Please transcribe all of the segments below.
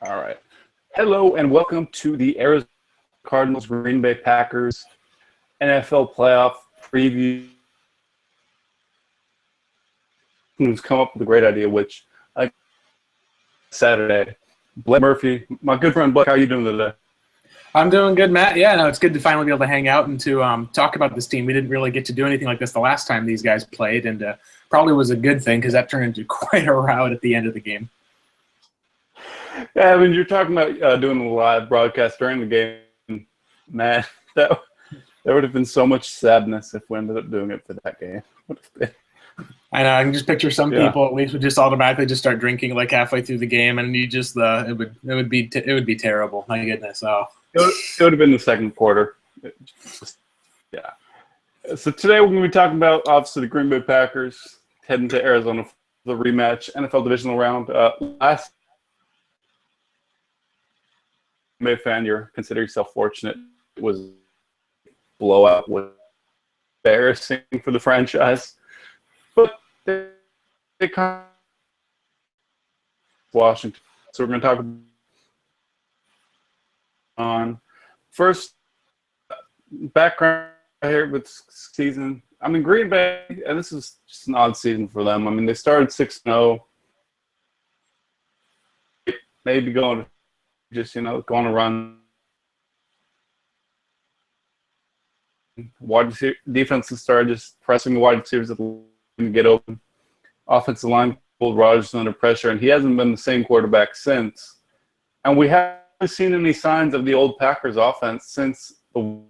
All right. Hello and welcome to the Arizona Cardinals Green Bay Packers NFL playoff preview. Who's come up with a great idea, which Saturday. Blake Murphy, my good friend Blake, how are you doing today? I'm doing good, Matt. Yeah, no, it's good to finally be able to hang out and to talk about this team. We didn't really get to do anything like this the last time these guys played, and probably was a good thing because that turned into quite a rout at the end of the game. Yeah, I mean, you're talking about doing a live broadcast during the game, man. There would have been so much sadness if we ended up doing it for that game. I know. I can just picture some people at least would just automatically just start drinking like halfway through the game, and you just it would be terrible. My goodness. Oh. It would have been the second quarter. Yeah. So today we're going to be talking about, obviously, the Green Bay Packers heading to Arizona for the rematch, NFL divisional round. Last Bay fan, you're consider yourself fortunate. It was a blowout, was embarrassing for the franchise. But they kind of Washington. So we're going to talk on first background here with season. I mean, Green Bay, and this is just an odd season for them. I mean, they started 6-0, maybe going a run. Wide defenses started just pressing the wide receivers to get open. Offensive line pulled Rodgers under pressure, and he hasn't been the same quarterback since. And we haven't seen any signs of the old Packers offense since in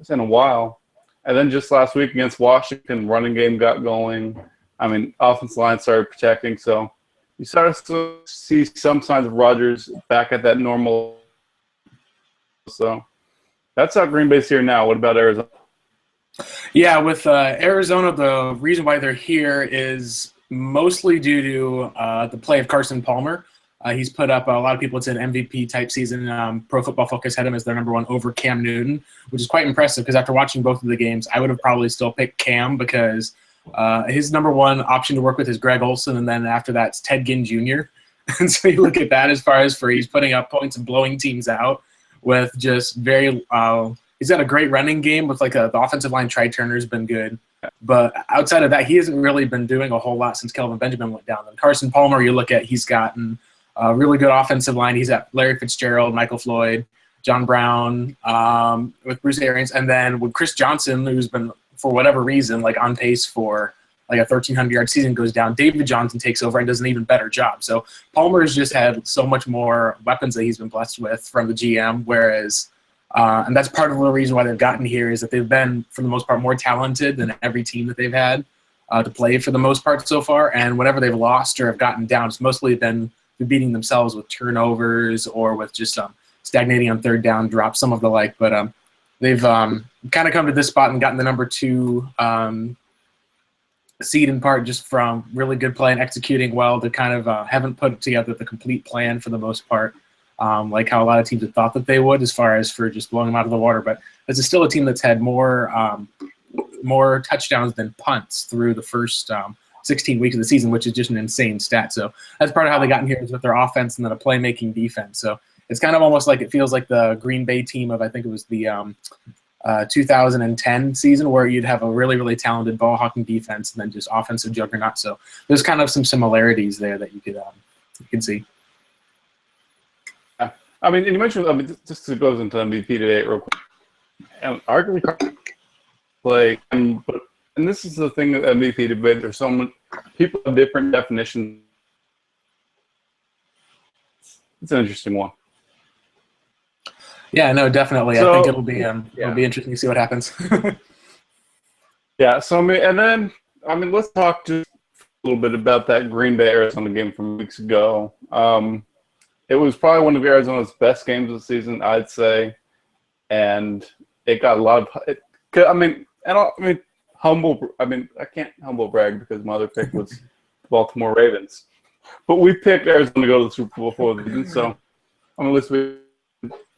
a while. And then just last week against Washington, running game got going. I mean, offensive line started protecting. So you started to see some signs of Rodgers back at that normal. So that's how Green Bay's here now. What about Arizona? Yeah, with Arizona, the reason why they're here is mostly due to the play of Carson Palmer. He's put up, a lot of people, it's an MVP-type season. Pro Football Focus had him as their number one over Cam Newton, which is quite impressive because after watching both of the games, I would have probably still picked Cam because his number one option to work with is Greg Olsen, and then after that, it's Ted Ginn Jr. And so you look at that as far as for he's putting up points and blowing teams out with just very he's got a great running game with the offensive line tri-turner has been good. But outside of that, he hasn't really been doing a whole lot since Kelvin Benjamin went down. And Carson Palmer, you look at, he's gotten a really good offensive line. He's got Larry Fitzgerald, Michael Floyd, John Brown, with Bruce Arians, and then with Chris Johnson, who's been, for whatever reason, on pace for a 1,300-yard season, goes down. David Johnson takes over and does an even better job. So Palmer's just had so much more weapons that he's been blessed with from the GM, whereas and that's part of the reason why they've gotten here is that they've been, for the most part, more talented than every team that they've had to play for the most part so far. And whenever they've lost or have gotten down, it's mostly been beating themselves with turnovers or with just stagnating on third down drops, some of the like. But they've kind of come to this spot and gotten the number 2 seed in part just from really good play and executing well. They kind of haven't put together the complete plan for the most part. Like how a lot of teams had thought that they would as far as for just blowing them out of the water. But this is still a team that's had more touchdowns than punts through the first 16 weeks of the season, which is just an insane stat. So that's part of how they got in here is with their offense and then a playmaking defense. So it's kind of almost like it feels like the Green Bay team of, I think it was the 2010 season where you'd have a really, really talented ball-hawking defense and then just offensive juggernaut. So there's kind of some similarities there that you could see. I mean, and you mentioned, just to go into MVP today real quick, and arguably, and this is the thing that MVP debate, there's so many people have different definitions. It's an interesting one. Yeah, no, definitely. So, I think it'll be interesting to see what happens. Yeah, so let's talk just a little bit about that Green Bay Arizona game from weeks ago. It was probably one of Arizona's best games of the season, I'd say, and it got a lot of. I can't humble brag because my other pick was the Baltimore Ravens, but we picked Arizona to go to the Super Bowl before the season. So,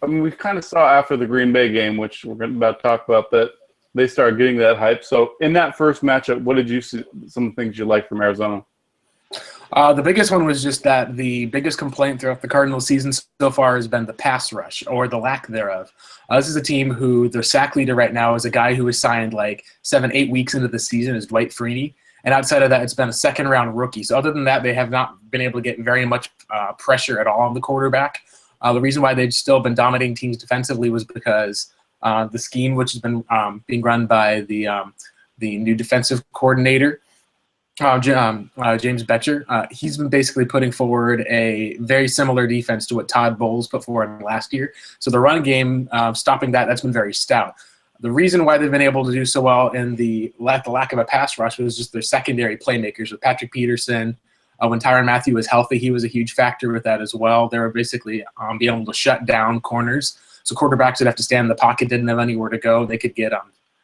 we kind of saw after the Green Bay game, which we're about to talk about, that they started getting that hype. So, in that first matchup, what did you see? Some things you liked from Arizona? The biggest one was just that the biggest complaint throughout the Cardinals season so far has been the pass rush, or the lack thereof. This is a team who their sack leader right now is a guy who was signed like 7-8 weeks into the season, is Dwight Freeney. And outside of that, it's been a second-round rookie. So other than that, they have not been able to get very much pressure at all on the quarterback. The reason why they've still been dominating teams defensively was because the scheme, which has been being run by the new defensive coordinator, James Betcher, he's been basically putting forward a very similar defense to what Todd Bowles put forward last year. So the run game, stopping that's been very stout. The reason why they've been able to do so well in the lack of a pass rush was just their secondary playmakers with Patrick Peterson. When Tyrann Mathieu was healthy, he was a huge factor with that as well. They were basically being able to shut down corners. So quarterbacks would have to stand in the pocket, didn't have anywhere to go. They could get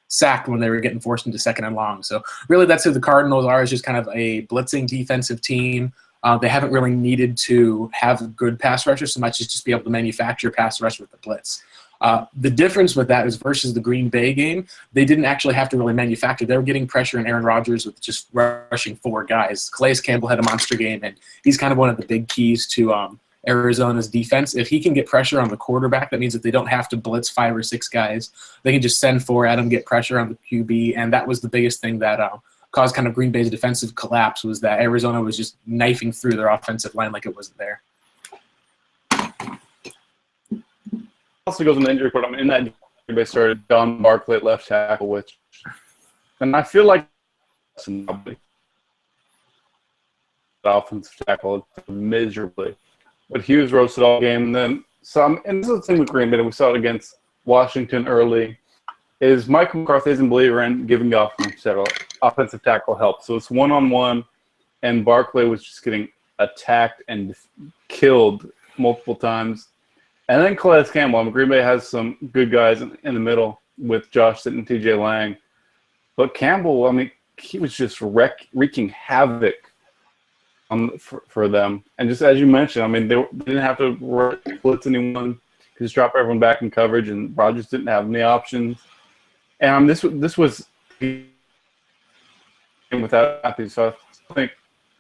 sacked when they were getting forced into second and long. So really that's who the Cardinals are, is just kind of a blitzing defensive team. They haven't really needed to have good pass rushers so much as just be able to manufacture pass rush with the blitz. The difference with that is versus the Green Bay game, they didn't actually have to really manufacture. They were getting pressure in Aaron Rodgers with just rushing 4 guys. Calais Campbell had a monster game, and he's kind of one of the big keys to Arizona's defense. If he can get pressure on the quarterback, that means that they don't have to blitz 5 or 6 guys. They can just send 4 at him, get pressure on the QB, and that was the biggest thing that caused kind of Green Bay's defensive collapse, was that Arizona was just knifing through their offensive line like it wasn't there. Also goes in the injury report. I'm in that game. They started Don Barkley at left tackle, and I feel like the offensive tackle miserably, but he was roasted all game. And then and this is the thing with Green Bay. We saw it against Washington early. Is Mike McCarthy isn't a believer in giving the offensive tackle help, so it's one-on-one, and Barkley was just getting attacked and killed multiple times. And then Calais Campbell. Green Bay has some good guys in the middle with Josh Sitton and TJ Lang. But Campbell, he was just wreaking havoc for them. And just as you mentioned, they didn't have to blitz anyone. Just drop everyone back in coverage, and Rodgers didn't have any options. And this was without Matthew. So I think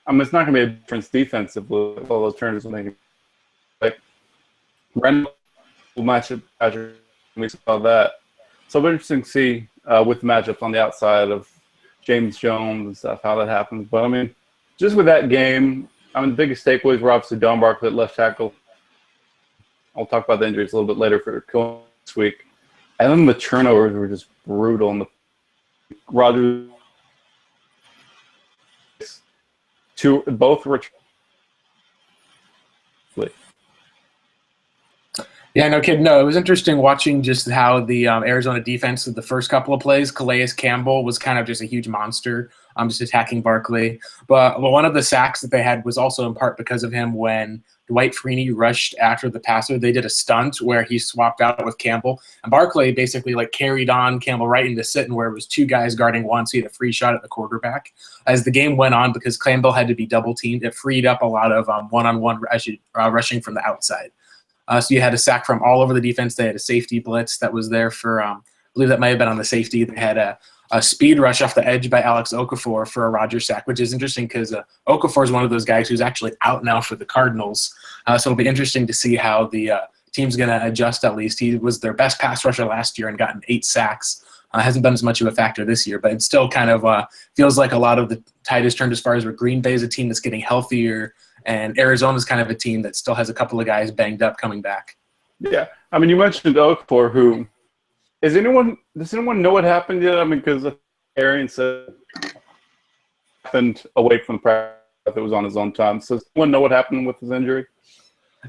it's not going to be a difference defensively with all those turnovers. Randall matchup, we saw that. So it'll be interesting to see with the matchups on the outside of James Jones and stuff, how that happens. But, just with that game, the biggest takeaways were obviously Don Barkley at left tackle. I'll talk about the injuries a little bit later for this week. And then the turnovers were just brutal. And the Rodgers, both were. Yeah, no kid. No, it was interesting watching just how the Arizona defense did the first couple of plays. Calais Campbell was kind of just a huge monster, just attacking Barkley. But one of the sacks that they had was also in part because of him. When Dwight Freeney rushed after the passer, they did a stunt where he swapped out with Campbell. And Barkley basically carried on Campbell right into Sitton, where it was 2 guys guarding one, so he had a free shot at the quarterback. As the game went on, because Campbell had to be double-teamed, it freed up a lot of one-on-one rushing from the outside. So you had a sack from all over the defense. They had a safety blitz that was there for, I believe that might have been on the safety. They had a speed rush off the edge by Alex Okafor for a Rodgers sack, which is interesting because Okafor is one of those guys who's actually out now for the Cardinals. So it'll be interesting to see how the team's going to adjust at least. He was their best pass rusher last year and gotten 8 sacks. Hasn't been as much of a factor this year, but it still kind of feels like a lot of the tide has turned as far as where Green Bay is a team that's getting healthier, and Arizona's kind of a team that still has a couple of guys banged up coming back. Yeah. You mentioned Okafor, who – does anyone know what happened yet? Because Arian said it happened away from practice. It was on his own time. So does anyone know what happened with his injury?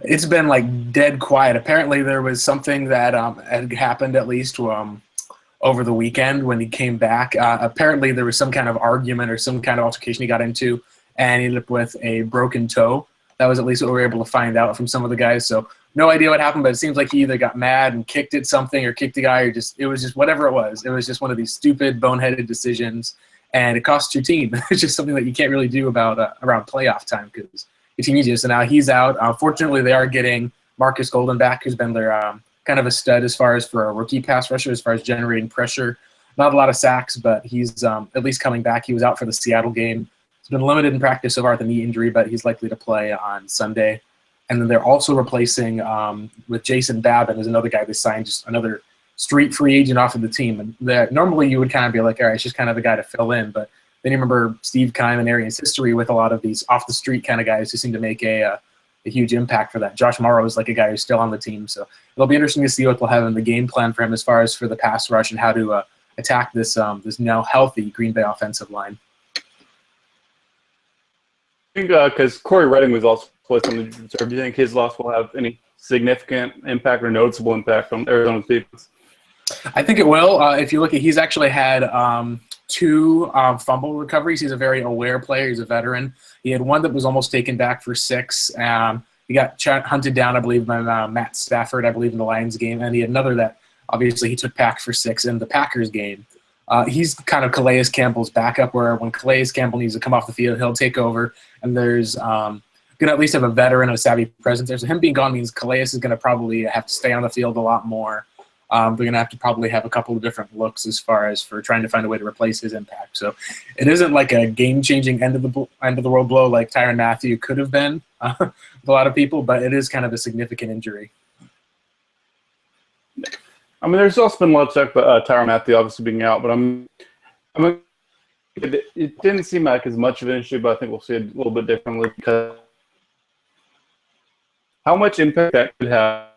It's been, dead quiet. Apparently there was something that had happened at least over the weekend when he came back. Apparently there was some kind of argument or some kind of altercation he got into, and he ended up with a broken toe. That was at least what we were able to find out from some of the guys. So no idea what happened, but it seems like he either got mad and kicked at something or kicked the guy, or it was just whatever it was. It was just one of these stupid, boneheaded decisions, and it costs your team. It's just something that you can't really do about around playoff time because your team needs you. So now he's out. Fortunately, they are getting Marcus Golden back, who's been their kind of a stud as far as for a rookie pass rusher, as far as generating pressure. Not a lot of sacks, but he's at least coming back. He was out for the Seattle game. He's been limited in practice so far with a knee injury, but he's likely to play on Sunday. And then they're also replacing with Jason Babin as another guy they signed, just another street free agent off of the team. And that normally you would kind of be like, all right, it's just kind of a guy to fill in. But then you remember Steve Keim and Arians' history with a lot of these off the street kind of guys who seem to make a huge impact for that. Josh Morrow is like a guy who's still on the team. So it'll be interesting to see what they'll have in the game plan for him as far as for the pass rush and how to attack this this now healthy Green Bay offensive line. I think because Corey Redding was also placed on the reserve, do you think his loss will have any significant impact or noticeable impact on Arizona's defense? I think it will. If you look at, he's actually had two fumble recoveries. He's a very aware player. He's a veteran. He had one that was almost taken back for 6. He got hunted down, I believe, by Matt Stafford, I believe, in the Lions game. And he had another that obviously he took back for 6 in the Packers game. He's kind of Calais Campbell's backup, where when Calais Campbell needs to come off the field, he'll take over. And there's going to at least have a veteran, a savvy presence there. So him being gone means Calais is going to probably have to stay on the field a lot more. They're going to have to probably have a couple of different looks as far as for trying to find a way to replace his impact. So it isn't like a game-changing end of the world blow like Tyrann Mathieu could have been with a lot of people, but it is kind of a significant injury. I mean, there's also been a lot of talk about Tyrann Mathieu obviously being out, but it didn't seem like as much of an issue, but I think we'll see it a little bit differently because how much impact that could have.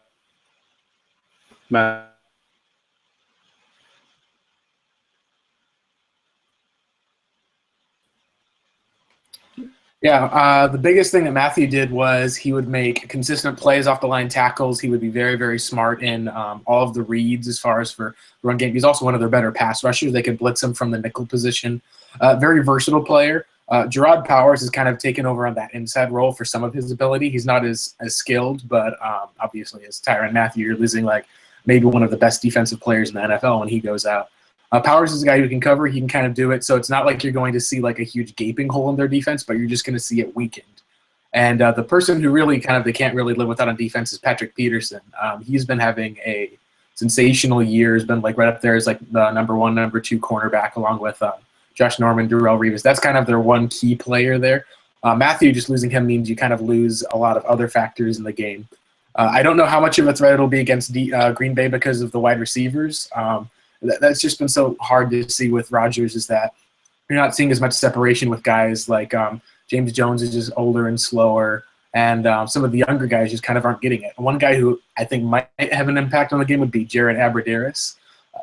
Yeah, the biggest thing that Mathieu did was he would make consistent plays off the line tackles. He would be very, very smart in all of the reads as far as for run game. He's also one of their better pass rushers. They could blitz him from the nickel position. Very versatile player. Gerard Powers has kind of taken over on that inside role for some of his ability. He's not as skilled, but obviously as Tyrann Mathieu, you're losing like maybe one of the best defensive players in the NFL when he goes out. Powers is a guy who can cover. He can kind of do it. So it's not like you're going to see like a huge gaping hole in their defense, but you're just going to see it weakened. And the person who really kind of they can't really live without on defense is Patrick Peterson. He's been having a sensational year. Has been like right up there as like the number 1, number 2 cornerback along with Josh Norman, Darrelle Revis. That's kind of their one key player there. Mathieu, just losing him means you kind of lose a lot of other factors in the game. I don't know how much of a threat it'll be against Green Bay because of the wide receivers. That's just been so hard to see with Rodgers is that you're not seeing as much separation with guys like James Jones is just older and slower, and some of the younger guys just kind of aren't getting it. One guy who I think might have an impact on the game would be Jared Abbrederis.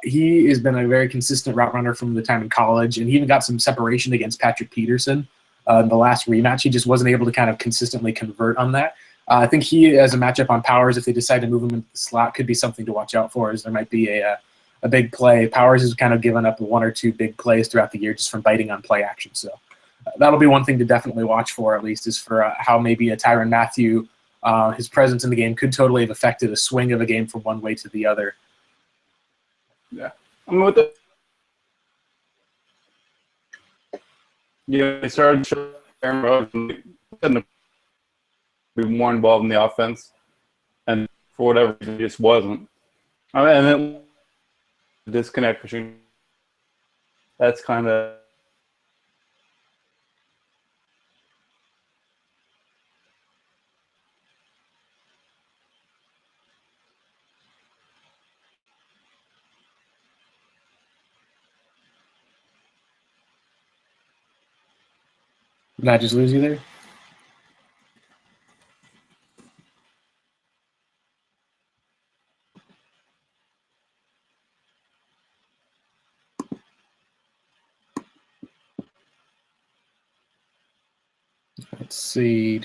He has been a very consistent route runner from the time in college, and he even got some separation against Patrick Peterson in the last rematch. He just wasn't able to kind of consistently convert on that. I think he, as a matchup on Powers, if they decide to move him into the slot, could be something to watch out for, as there might be a big play. Powers has kind of given up 1 or 2 big plays throughout the year just from biting on play action. So that'll be one thing to definitely watch for, at least, is for how maybe a Tyrann Mathieu, his presence in the game could totally have affected a swing of a game from one way to the other. Yeah. I mean, with they started showing Aaron Rodgers and be more involved in the offense, and for whatever reason, he just wasn't. I mean, and then disconnect between that's kind of Did I just lose you there? Let's see.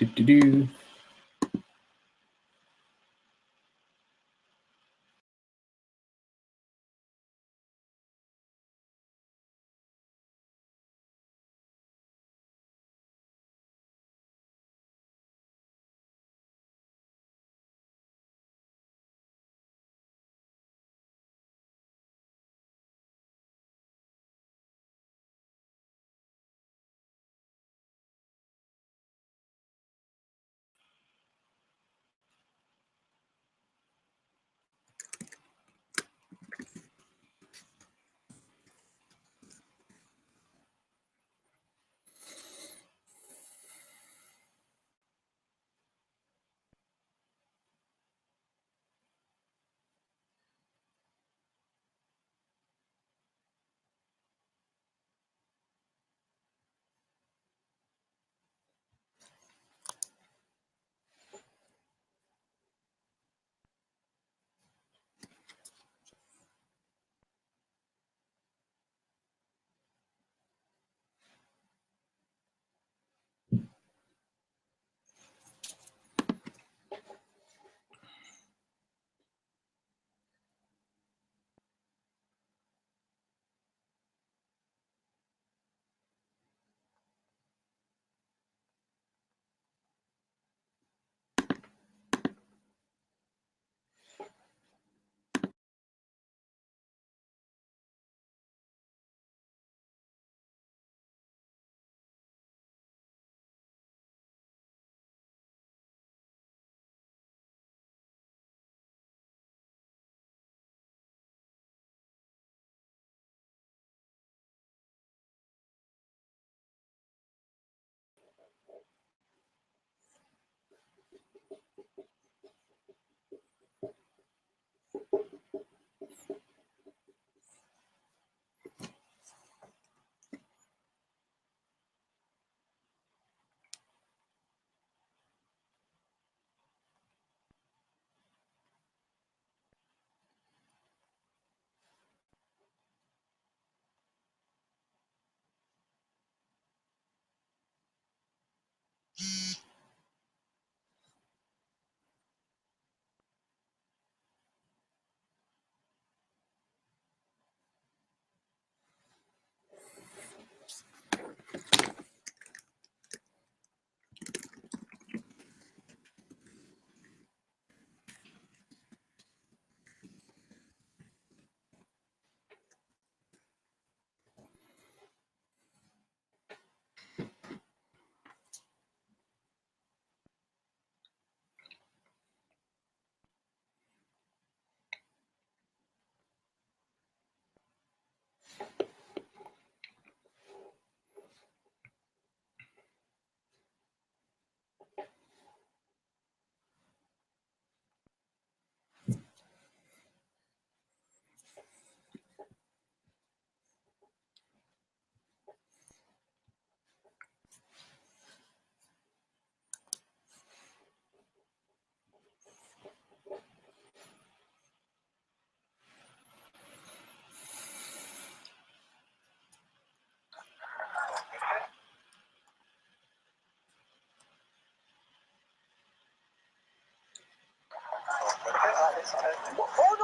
What for?